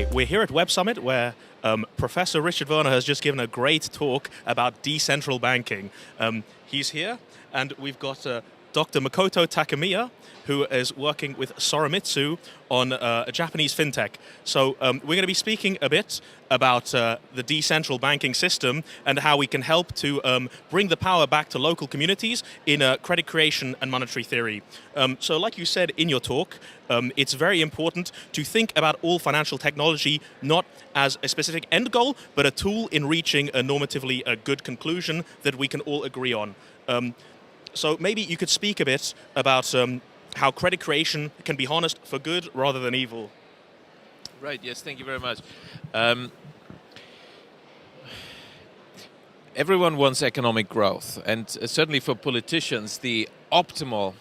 Hi, we're here at Web Summit where Professor Richard Werner has just given a great talk about decentral banking. He's here, and we've got Dr. Makoto Takemiya, who is working with SORAMITSU on a Japanese fintech. So we're going to be speaking a bit about the decentral banking system and how we can help to bring the power back to local communities in credit creation and monetary theory. So like you said in your talk, it's very important to think about all financial technology not as a specific end goal, but a tool in reaching a normatively good conclusion that we can all agree on. So maybe you could speak a bit about how credit creation can be harnessed for good rather than evil. Right, yes, thank you very much. Everyone wants economic growth, and certainly for politicians, the optimal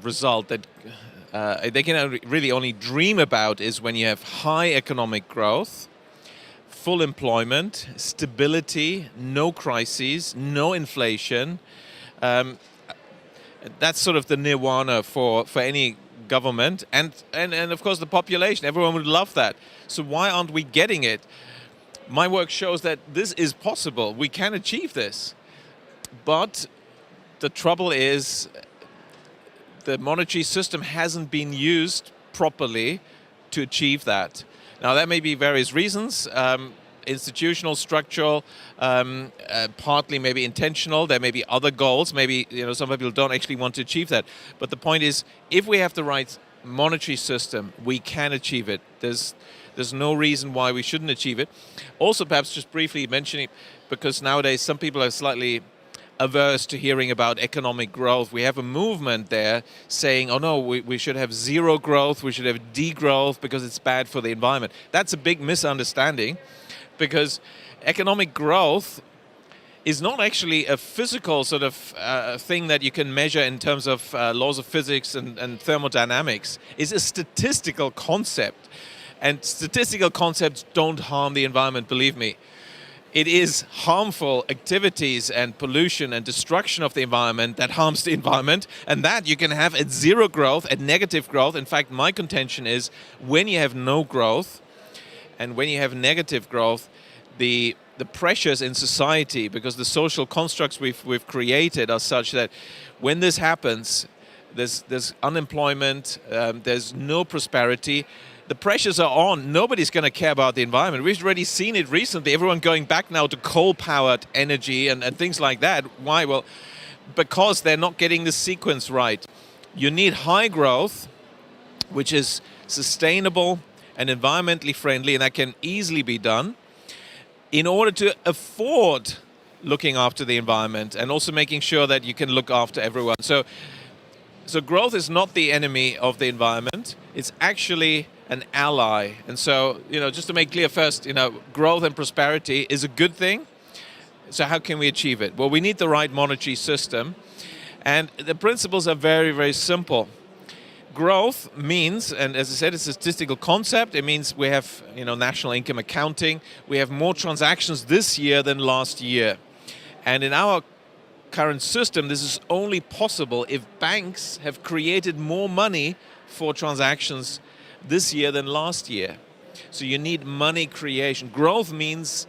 result that they can really only dream about is when you have high economic growth, full employment, stability, no crises, no inflation. That's sort of the nirvana for any government, and of course the population. Everyone would love that. So why aren't we getting it? My work shows that this is possible. We can achieve this. But the trouble is the monetary system hasn't been used properly to achieve that. Now that may be various reasons. Institutional, structural, partly maybe intentional. There may be other goals. Maybe some people don't actually want to achieve that. But the point is, if we have the right monetary system, we can achieve it. There's no reason why we shouldn't achieve it. Also, perhaps just briefly mentioning, because nowadays some people are slightly averse to hearing about economic growth. We have a movement there saying, oh no, we should have zero growth, we should have degrowth because it's bad for the environment. That's a big misunderstanding, because economic growth is not actually a physical sort of thing that you can measure in terms of laws of physics and thermodynamics. It's a statistical concept. And statistical concepts don't harm the environment, believe me. It is harmful activities and pollution and destruction of the environment that harms the environment, and that you can have at zero growth, at negative growth. In fact, my contention is when you have no growth, and when you have negative growth, the pressures in society, because the social constructs we've created are such that when this happens, there's unemployment, there's no prosperity, the pressures are on. Nobody's going to care about the environment. We've already seen it recently. Everyone going back now to coal-powered energy and things like that. Why? Well, because they're not getting the sequence right. You need high growth, which is sustainable and environmentally friendly, and that can easily be done, in order to afford looking after the environment and also making sure that you can look after everyone. So growth is not the enemy of the environment. It's actually an ally. And so, just to make clear first, growth and prosperity is a good thing. So how can we achieve it? Well, we need the right monetary system. And the principles are very, very simple. Growth means, and as I said, it's a statistical concept. It means we have, national income accounting. We have more transactions this year than last year. And in our current system, this is only possible if banks have created more money for transactions this year than last year. So you need money creation. Growth means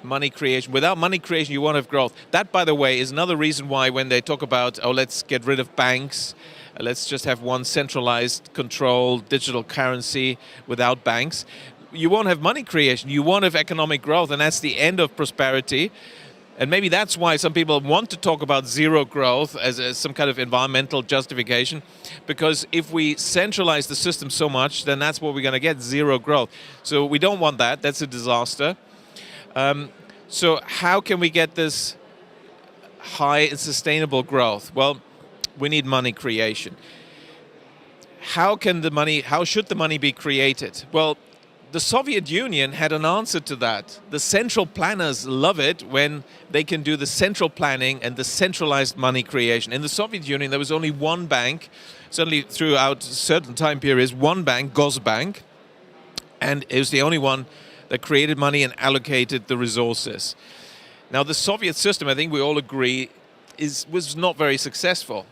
money creation. Without money creation, you won't have growth. That, by the way, is another reason why when they talk about, let's get rid of banks, let's just have one centralized, controlled digital currency without banks, you won't have money creation. You won't have economic growth, and that's the end of prosperity. And maybe that's why some people want to talk about zero growth as some kind of environmental justification, because if we centralize the system so much, then that's what we're going to get, zero growth. So we don't want that. That's a disaster. So how can we get this high and sustainable growth? Well, we need money creation. How should the money be created? Well, the Soviet Union had an answer to that. The central planners love it when they can do the central planning and the centralized money creation. In the Soviet Union, there was only one bank, certainly throughout certain time periods, one bank, Gosbank, and it was the only one that created money and allocated the resources. Now, the Soviet system, I think we all agree, was not very successful.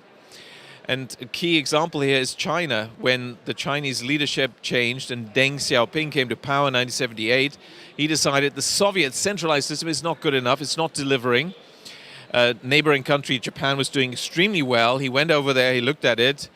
And a key example here is China. When the Chinese leadership changed and Deng Xiaoping came to power in 1978, he decided the Soviet centralized system is not good enough, it's not delivering. Neighboring country, Japan, was doing extremely well. He went over there, he looked at it,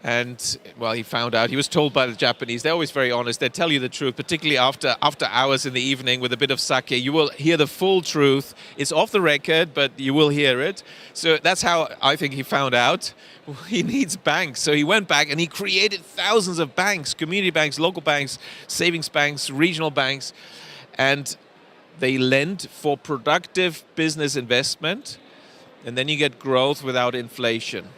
and, well, he found out. He was told by the Japanese, they're always very honest, they tell you the truth, particularly after hours in the evening with a bit of sake. You will hear the full truth. It's off the record, but you will hear it. So that's how I think he found out. He needs banks. So he went back and he created thousands of banks, community banks, local banks, savings banks, regional banks, and they lend for productive business investment, and then you get growth without inflation.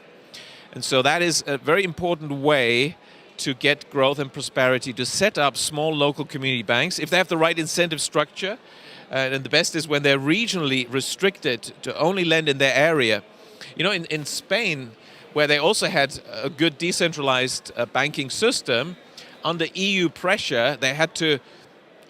And so that is a very important way to get growth and prosperity, to set up small local community banks, if they have the right incentive structure. And the best is when they're regionally restricted to only lend in their area. You know, in Spain, where they also had a good decentralized banking system, under EU pressure, they had to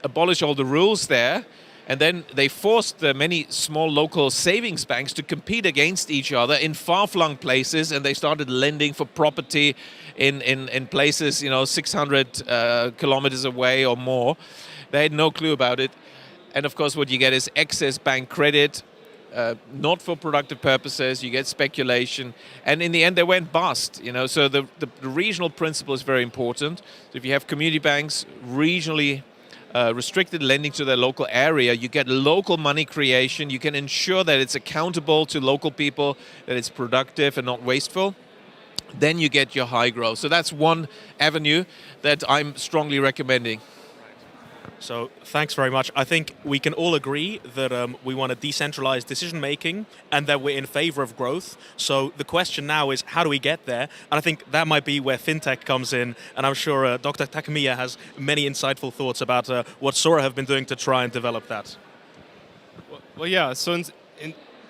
abolish all the rules there. And then they forced the many small local savings banks to compete against each other in far-flung places, and they started lending for property in places, 600 kilometers away or more. They had no clue about it. And of course, what you get is excess bank credit, not for productive purposes. You get speculation, and in the end, they went bust. So the regional principle is very important. So if you have community banks regionally restricted lending to their local area, you get local money creation. You can ensure that it's accountable to local people, that it's productive and not wasteful. Then you get your high growth. So that's one avenue that I'm strongly recommending. So thanks very much. I think we can all agree that we want a decentralized decision making and that we're in favor of growth. So the question now is, how do we get there? And I think that might be where fintech comes in. And I'm sure Dr. Takemiya has many insightful thoughts about what SORA have been doing to try and develop that. Well, yeah. So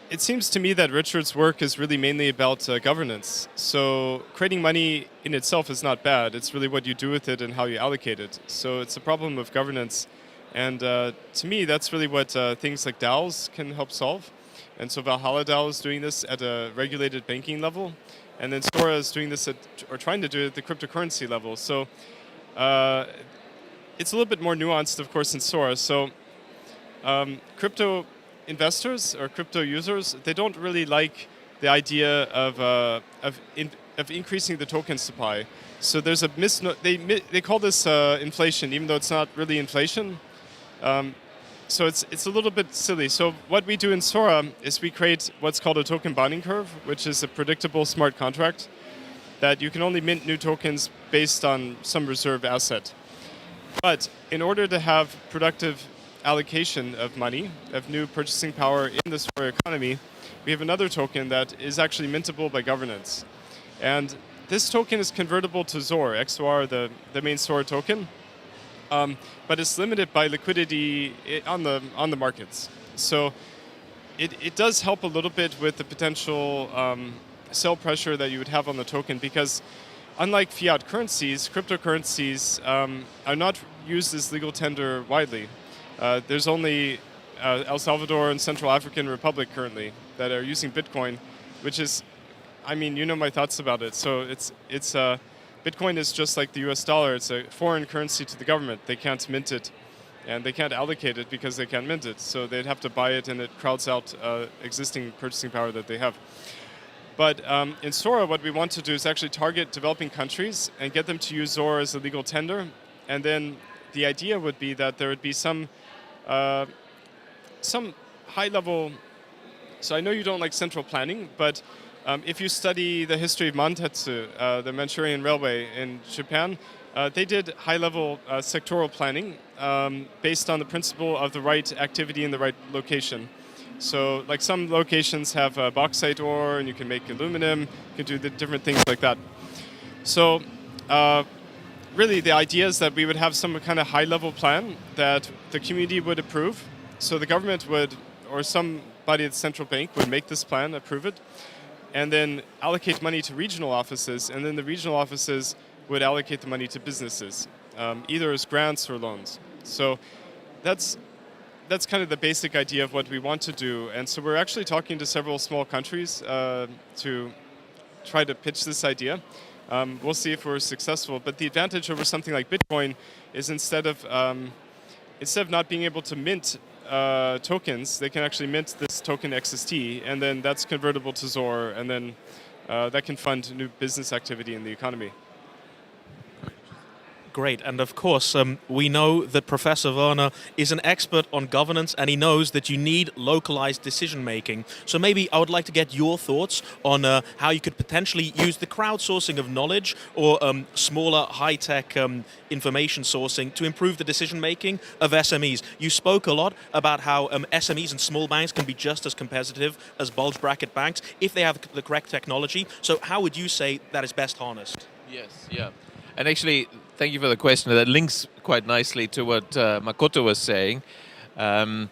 it seems to me that Richard's work is really mainly about governance. So creating money in itself is not bad. It's really what you do with it and how you allocate it. So it's a problem of governance. And to me, that's really what things like DAOs can help solve. And so Valhalla DAO is doing this at a regulated banking level. And then SORA is doing this or trying to do it at the cryptocurrency level. So it's a little bit more nuanced, of course, in SORA. So crypto investors or crypto users, they don't really like the idea of increasing the token supply. So there's a they call this inflation, even though it's not really inflation. So it's a little bit silly. So what we do in SORA is we create what's called a token bonding curve, which is a predictable smart contract that you can only mint new tokens based on some reserve asset. But in order to have productive allocation of money, of new purchasing power in the SORA economy, we have another token that is actually mintable by governance. And this token is convertible to XOR, XOR, the main SORA token, but it's limited by liquidity on the markets. So it does help a little bit with the potential sell pressure that you would have on the token, because unlike fiat currencies, cryptocurrencies are not used as legal tender widely. There's only El Salvador and Central African Republic currently that are using Bitcoin, which is, I mean, you know my thoughts about it. So it's Bitcoin is just like the US dollar. It's a foreign currency to the government. They can't mint it, and they can't allocate it because they can't mint it. So they'd have to buy it, and it crowds out existing purchasing power that they have. But in SORA, what we want to do is actually target developing countries and get them to use ZOR as a legal tender. And then the idea would be that there would be some high-level. So I know you don't like central planning, but if you study the history of Mantetsu, the Manchurian Railway in Japan, they did high-level sectoral planning based on the principle of the right activity in the right location. So, like, some locations have bauxite ore, and you can make aluminum. You can do the different things like that. So, really, the idea is that we would have some kind of high-level plan that the community would approve. So the government would, or somebody at the central bank would make this plan, approve it, and then allocate money to regional offices, and then the regional offices would allocate the money to businesses, either as grants or loans. So that's kind of the basic idea of what we want to do. And so we're actually talking to several small countries to try to pitch this idea. We'll see if we're successful. But the advantage over something like Bitcoin is instead of not being able to mint tokens, they can actually mint this token XST, and then that's convertible to ZOR, and then that can fund new business activity in the economy. Great, and of course, we know that Professor Werner is an expert on governance, and he knows that you need localized decision-making. So maybe I would like to get your thoughts on how you could potentially use the crowdsourcing of knowledge or smaller, high-tech information sourcing to improve the decision-making of SMEs. You spoke a lot about how SMEs and small banks can be just as competitive as bulge bracket banks if they have the correct technology. So how would you say that is best harnessed? Yes, yeah. And actually, thank you for the question. That links quite nicely to what Makoto was saying. And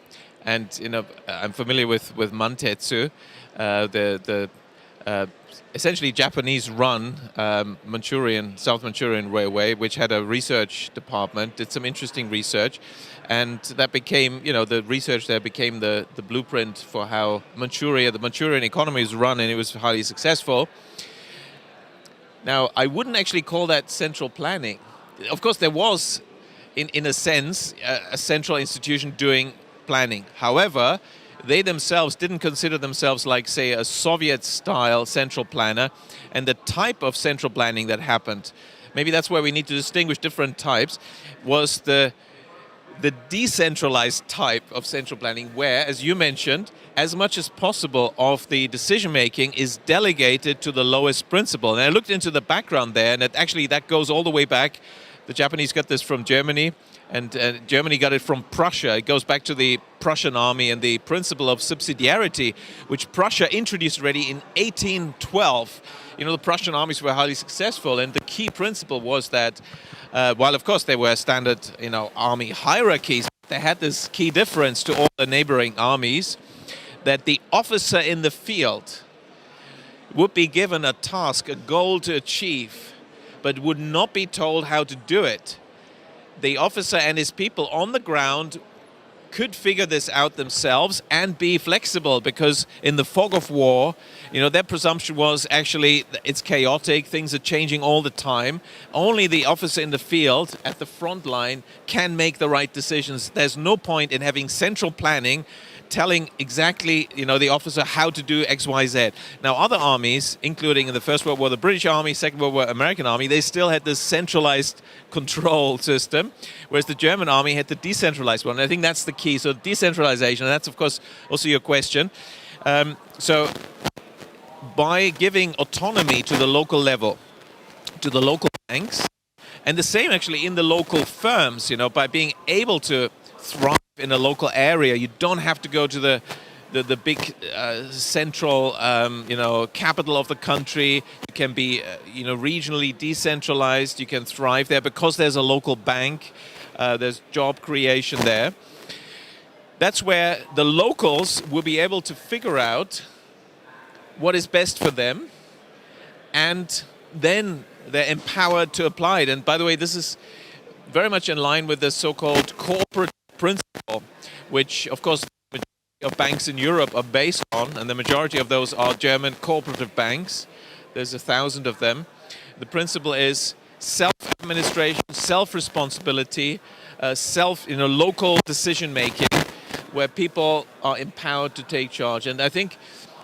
you know, I'm familiar with Mantetsu, the essentially Japanese-run South Manchurian Railway, which had a research department, did some interesting research, and that became, you know, the research there became the blueprint for how the Manchurian economy is run, and it was highly successful. Now, I wouldn't actually call that central planning. Of course, there was, in a sense, a central institution doing planning. However, they themselves didn't consider themselves like, say, a Soviet-style central planner, and the type of central planning that happened, maybe that's where we need to distinguish different types, was the decentralized type of central planning where, as you mentioned, as much as possible of the decision-making is delegated to the lowest principal. And I looked into the background there, and that goes all the way back. The Japanese got this from Germany, and Germany got it from Prussia. It goes back to the Prussian army and the principle of subsidiarity, which Prussia introduced already in 1812. You know, the Prussian armies were highly successful, and the key principle was that while, of course, there were standard, you know, army hierarchies, they had this key difference to all the neighboring armies, that the officer in the field would be given a task, a goal to achieve, but would not be told how to do it. The officer and his people on the ground could figure this out themselves and be flexible, because in the fog of war, you know, their presumption was actually it's chaotic, things are changing all the time. Only the officer in the field at the front line can make the right decisions. There's no point in having central planning telling exactly, you know, the officer how to do X, Y, Z. Now, other armies, including in the First World War, the British Army, Second World War, American Army, they still had this centralized control system, whereas the German Army had the decentralized one. And I think that's the key. So decentralization, and that's, of course, also your question. So by giving autonomy to the local level, to the local banks, and the same actually in the local firms, you know, by being able to thrive in a local area, you don't have to go to the big central, you know, capital of the country. You can be, you know, regionally decentralized. You can thrive there because there's a local bank. There's job creation there. That's where the locals will be able to figure out what is best for them, and then they're empowered to apply it. And by the way, this is very much in line with the so-called corporate principle, which, of course, the majority of banks in Europe are based on, and the majority of those are German cooperative banks. There's 1,000 of them. The principle is self-administration, self-responsibility, local decision-making, where people are empowered to take charge. And I think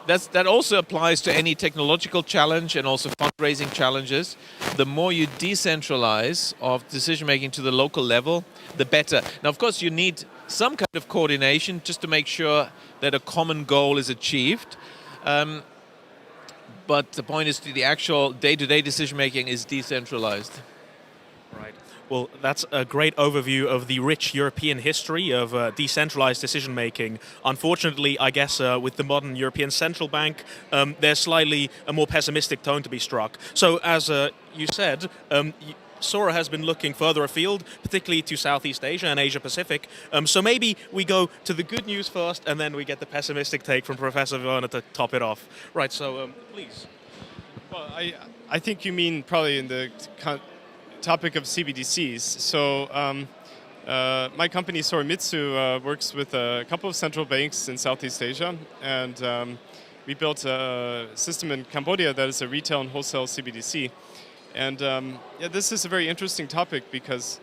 that also applies to any technological challenge and also fundraising challenges. The more you decentralize of decision-making to the local level, the better. Now, of course, you need some kind of coordination just to make sure that a common goal is achieved. But the point is, the actual day-to-day decision-making is decentralized. Right. Well, that's a great overview of the rich European history of decentralized decision-making. Unfortunately, I guess with the modern European Central Bank, there's slightly a more pessimistic tone to be struck. So as you said, SORA has been looking further afield, particularly to Southeast Asia and Asia Pacific. So maybe we go to the good news first, and then we get the pessimistic take from Professor Werner to top it off. Right, so please. Well, I think you mean probably in the topic of CBDCs. So my company SORAMITSU works with a couple of central banks in Southeast Asia, and we built a system in Cambodia that is a retail and wholesale CBDC. And yeah, this is a very interesting topic because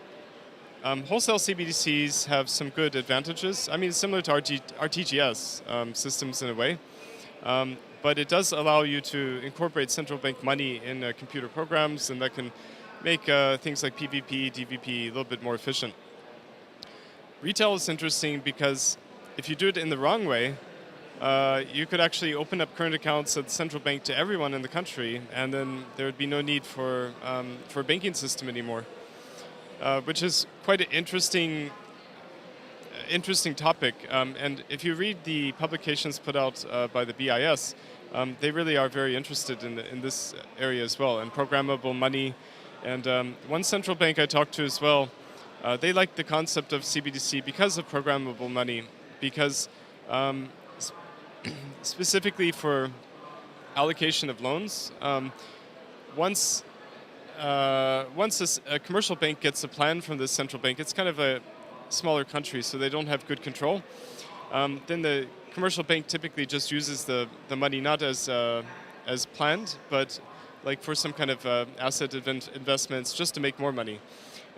wholesale CBDCs have some good advantages. I mean, similar to RTGS systems in a way. But it does allow you to incorporate central bank money in computer programs, and that can make things like PVP, DVP a little bit more efficient. Retail is interesting because if you do it in the wrong way, you could actually open up current accounts at the central bank to everyone in the country, and then there would be no need for a banking system anymore, which is quite an interesting topic. And if you read the publications put out by the BIS, they really are very interested in this area as well, and programmable money. And one central bank I talked to as well, they like the concept of CBDC because of programmable money, because specifically for allocation of loans, once a commercial bank gets a plan from the central bank, it's kind of a smaller country, so they don't have good control. Then the commercial bank typically just uses the money not as planned, but like for some kind of asset investments just to make more money.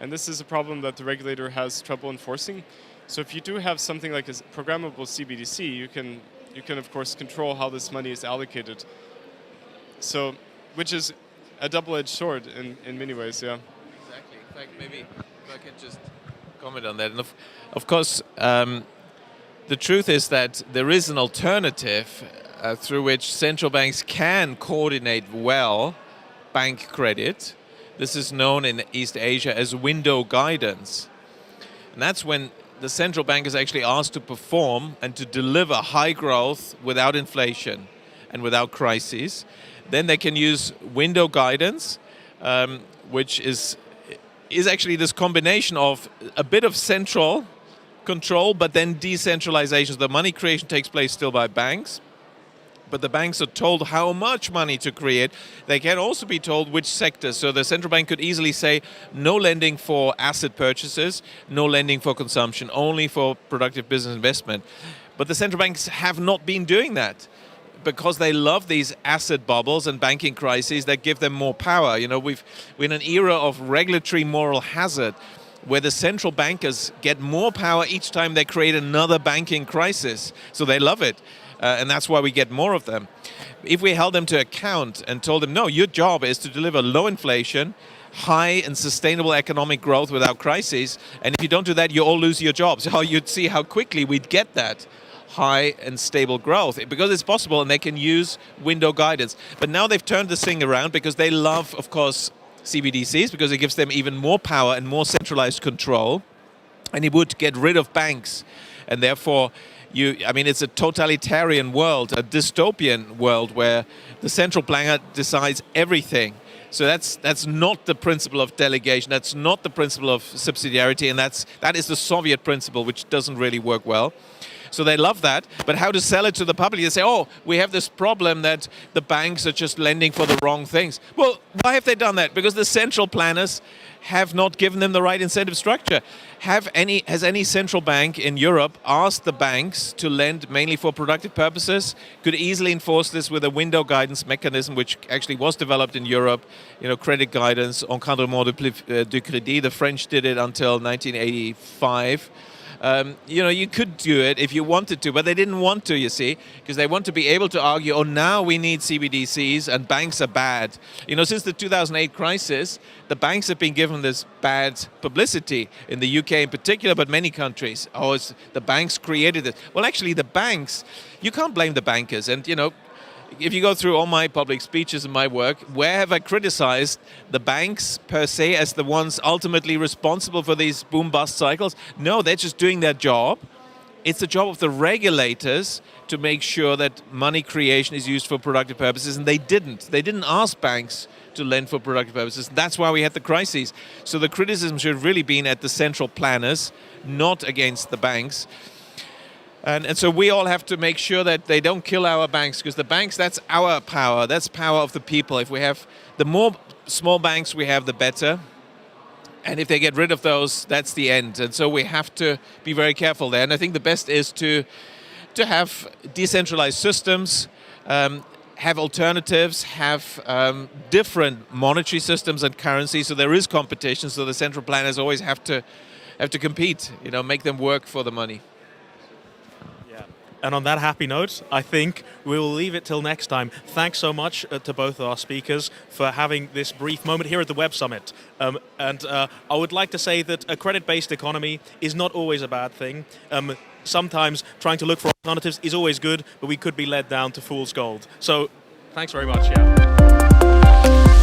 And this is a problem that the regulator has trouble enforcing. So if you do have something like a programmable CBDC, you can of course control how this money is allocated. So, which is a double-edged sword in many ways, yeah. Exactly. In fact, maybe if I can just comment on that. And of course, the truth is that there is an alternative through which central banks can coordinate well bank credit. This is known in East Asia as window guidance. And that's when the central bank is actually asked to perform and to deliver high growth without inflation and without crises. Then they can use window guidance, which is actually this combination of a bit of central control, but then decentralization. So the money creation takes place still by banks, but the banks are told how much money to create. They can also be told which sectors. So the central bank could easily say no lending for asset purchases, no lending for consumption, only for productive business investment. But the central banks have not been doing that because they love these asset bubbles and banking crises that give them more power. You know, we're in an era of regulatory moral hazard where the central bankers get more power each time they create another banking crisis. So they love it. And that's why we get more of them. If we held them to account and told them, no, your job is to deliver low inflation, high and sustainable economic growth without crises, and if you don't do that, you all lose your jobs. So you'd see how quickly we'd get that high and stable growth, because it's possible and they can use window guidance. But now they've turned this thing around because they love, of course, CBDCs, because it gives them even more power and more centralized control, and it would get rid of banks. And therefore, it's a totalitarian world, a dystopian world where the central banker decides everything. So that's not the principle of delegation, that's not the principle of subsidiarity, and that is the Soviet principle, which doesn't really work well. So they love that, but how to sell it to the public? They say, oh, we have this problem that the banks are just lending for the wrong things. Well, why have they done that? Because the central planners have not given them the right incentive structure. Has any central bank in Europe asked the banks to lend mainly for productive purposes? Could easily enforce this with a window guidance mechanism, which actually was developed in Europe. Credit guidance, encadrement du crédit. The French did it until 1985. You could do it if you wanted to, but they didn't want to, you see, because they want to be able to argue, oh, now we need CBDCs and banks are bad. Since the 2008 crisis, the banks have been given this bad publicity, in the UK in particular, but many countries. Oh, the banks created it. Well, actually, the banks, you can't blame the bankers. And, if you go through all my public speeches and my work, where have I criticized the banks per se as the ones ultimately responsible for these boom-bust cycles? No, they're just doing their job. It's the job of the regulators to make sure that money creation is used for productive purposes, and they didn't. They didn't ask banks to lend for productive purposes. That's why we had the crises. So the criticism should really be at the central planners, not against the banks. And so we all have to make sure that they don't kill our banks, because the banks, that's our power. That's power of the people. If we have, the more small banks we have, the better. And if they get rid of those, that's the end. And so we have to be very careful there. And I think the best is to have decentralized systems, have alternatives, have different monetary systems and currencies. So there is competition. So the central planners always have to compete. Make them work for the money. And on that happy note, I think we will leave it till next time. Thanks so much to both our speakers for having this brief moment here at the Web Summit. I would like to say that a credit-based economy is not always a bad thing. Sometimes trying to look for alternatives is always good, but we could be led down to fool's gold. So thanks very much. Yeah.